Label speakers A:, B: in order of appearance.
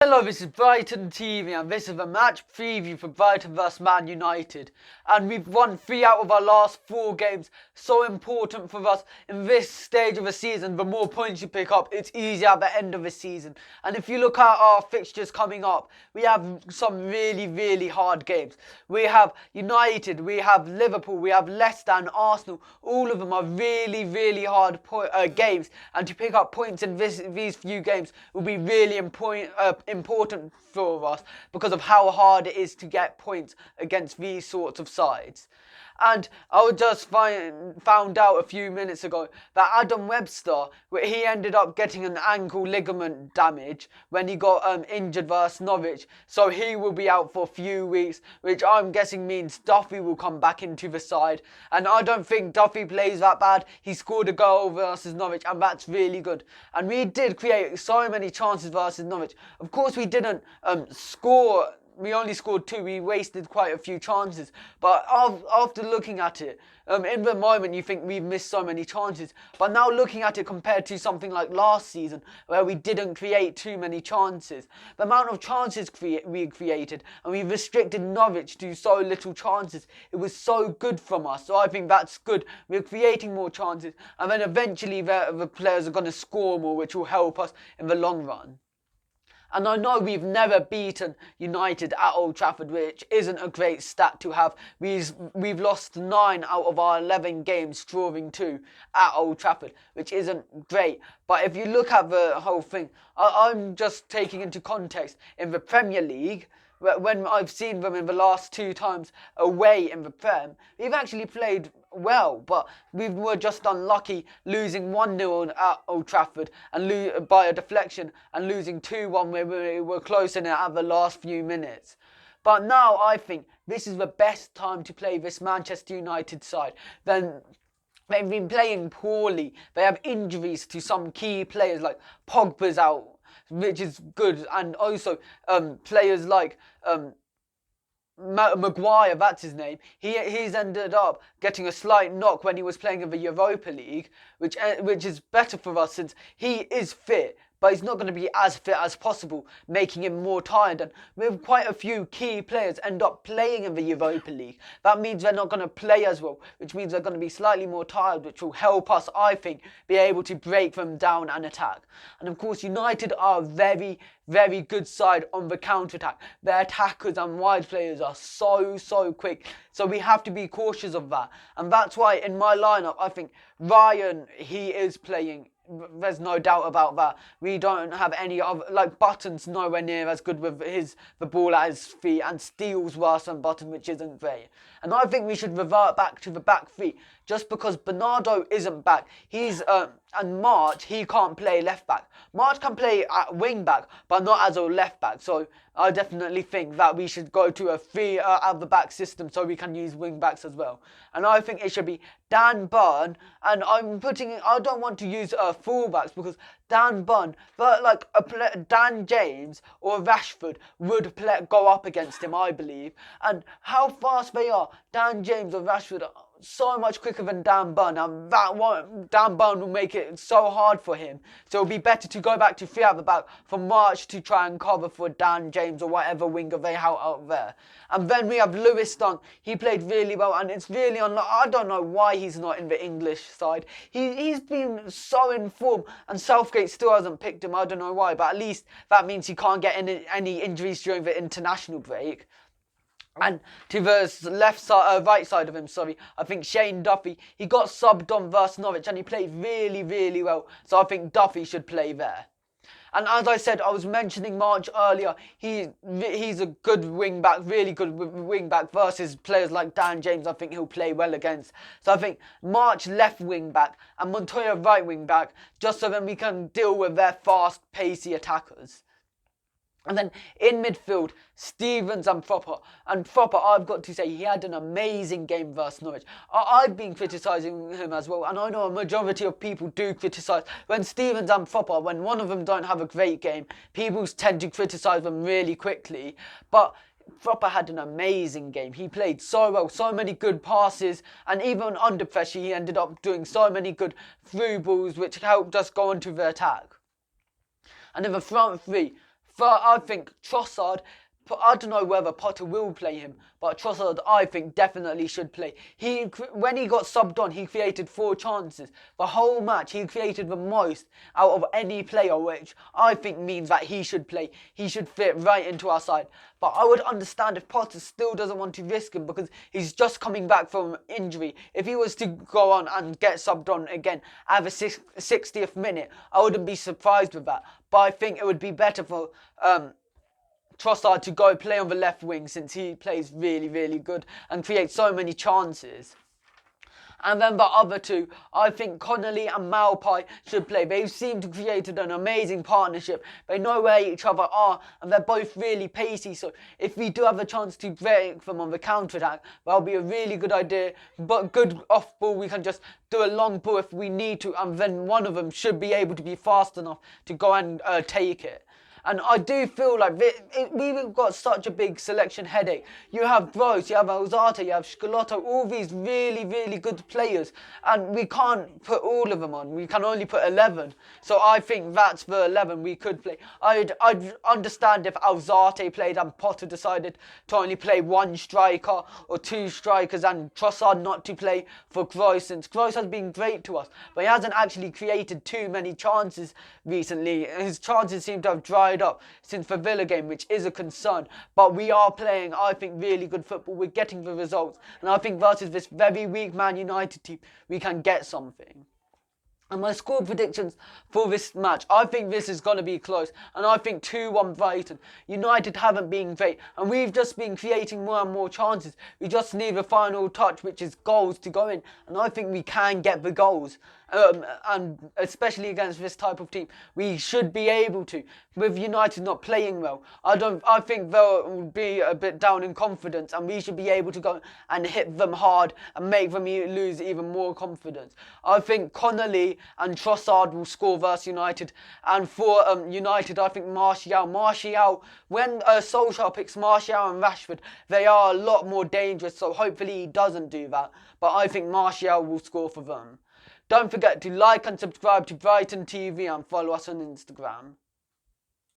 A: Hello, this is Brighton TV and this is a match preview for Brighton vs Man United, and we've won 3 out of our last 4 games. So important for us in this stage of the season. The more points you pick up, it's easier at the end of the season. And if you look at our fixtures coming up, we have some really hard games. We have United, we have Liverpool, we have Leicester and Arsenal. All of them are really hard games, and to pick up points in these few games will be really important for us because of how hard it is to get points against these sorts of sides. And I just found out a few minutes ago that Adam Webster, he ended up getting an ankle ligament damage when he got injured versus Norwich. So he will be out for a few weeks, which I'm guessing means Duffy will come back into the side. And I don't think Duffy plays that bad. He scored a goal versus Norwich, and that's really good. And we did create so many chances versus Norwich. Of course, we didn't score. We only scored 2. We wasted quite a few chances. But after looking at it, in the moment you think we've missed so many chances. But now looking at it compared to something like last season, where we didn't create too many chances, the amount of chances we created, and we restricted Norwich to so little chances, it was so good from us. So I think that's good. We're creating more chances, and then eventually the players are going to score more, which will help us in the long run. And I know we've never beaten United at Old Trafford, which isn't a great stat to have. We've lost 9 out of our 11 games, drawing 2 at Old Trafford, which isn't great. But if you look at the whole thing, I'm just taking into context in the Premier League. When I've seen them in the last 2 times away in the Prem, we've actually played well, but we were just unlucky, losing 1-0 at Old Trafford and by a deflection, and losing 2-1 where we were close in it at the last few minutes. But now I think this is the best time to play this Manchester United side. They've been playing poorly. They have injuries to some key players, like Pogba's out, which is good, and also players like Maguire, that's his name. He's ended up getting a slight knock when he was playing in the Europa League, which is better for us since he is fit, but he's not going to be as fit as possible, making him more tired. And with quite a few key players end up playing in the Europa League, that means they're not going to play as well, which means they're going to be slightly more tired, which will help us, I think, be able to break them down and attack. And of course, United are a very good side on the counter-attack. Their attackers and wide players are so quick. So we have to be cautious of that. And that's why in my lineup, I think Ryan, he is playing. There's no doubt about that. We don't have any other, like Button's nowhere near as good with the ball at his feet, and Steele's worse than Button, which isn't great. And I think we should revert back to the back three, just because Bernardo isn't back. And March, he can't play left back. March can play at wing back, but not as a left back. So I definitely think that we should go to a 3 out the back system so we can use wing backs as well. And I think it should be Dan Burn, and I don't want to use fullbacks because Dan Burn, but like Dan James or Rashford would go up against him, I believe. And how fast they are, Dan James or Rashford are so much quicker than Dan Burn, and Dan Burn will make it so hard for him. So it'll be better to go back to 3 at the back for March to try and cover for Dan James or whatever winger they have out there. And then we have Lewis Dunk. He played really well, and it's really I don't know why he's not in the English side. He's been so in form, and Southgate still hasn't picked him. I don't know why, but at least that means he can't get any injuries during the international break. And to the right side of him, I think Shane Duffy, he got subbed on versus Norwich and he played really well. So I think Duffy should play there. And as I said, I was mentioning March earlier. He's a good wing back, really good wing back versus players like Dan James. I think he'll play well against. So I think March left wing back and Montoya right wing back, just so then we can deal with their fast, pacey attackers. And then in midfield, Stevens and Proper. And Proper, I've got to say, he had an amazing game versus Norwich. I've been criticising him as well, and I know a majority of people do criticise. When Stevens and Proper, when one of them don't have a great game, people tend to criticise them really quickly. But Proper had an amazing game. He played so well, so many good passes, and even under pressure, he ended up doing so many good through balls, which helped us go into the attack. And in the front three, I think Trossard, I don't know whether Potter will play him, but Trossard, I think, definitely should play. When he got subbed on, he created 4 chances. The whole match, he created the most out of any player, which I think means that he should play. He should fit right into our side. But I would understand if Potter still doesn't want to risk him because he's just coming back from injury. If he was to go on and get subbed on again at the 60th minute, I wouldn't be surprised with that. But I think it would be better for Trossard to go play on the left wing since he plays really, really good and creates so many chances. And then the other two, I think Connolly and Malpai should play. They seem to have created an amazing partnership. They know where each other are and they're both really pacey. So if we do have a chance to break them on the counter-attack, that'll be a really good idea. But good off ball, we can just do a long ball if we need to. And then one of them should be able to be fast enough to go and take it. And I do feel like we've got such a big selection headache. You have Gross, you have Alzate, you have Scalotto, all these really, really good players. And we can't put all of them on. We can only put 11. So I think that's the 11 we could play. I'd understand if Alzate played and Potter decided to only play 1 striker or 2 strikers and Trossard not to play for Gross, since Gross has been great to us. But he hasn't actually created too many chances recently. His chances seem to have dried up since the Villa game, which is a concern. But we are playing, I think, really good football. We're getting the results. And I think versus this very weak Man United team, we can get something. And my score predictions for this match, I think this is going to be close. And I think 2-1 Brighton. United haven't been great. And we've just been creating more and more chances. We just need the final touch, which is goals to go in. And I think we can get the goals. And especially against this type of team, we should be able to. With United not playing well, I think they'll be a bit down in confidence, and we should be able to go and hit them hard and make them lose even more confidence. I think Connolly and Trossard will score versus United, and for United, I think Martial. When Solskjaer picks Martial and Rashford, they are a lot more dangerous. So hopefully he doesn't do that. But I think Martial will score for them. Don't forget to like and subscribe to Brighton TV and follow us on Instagram.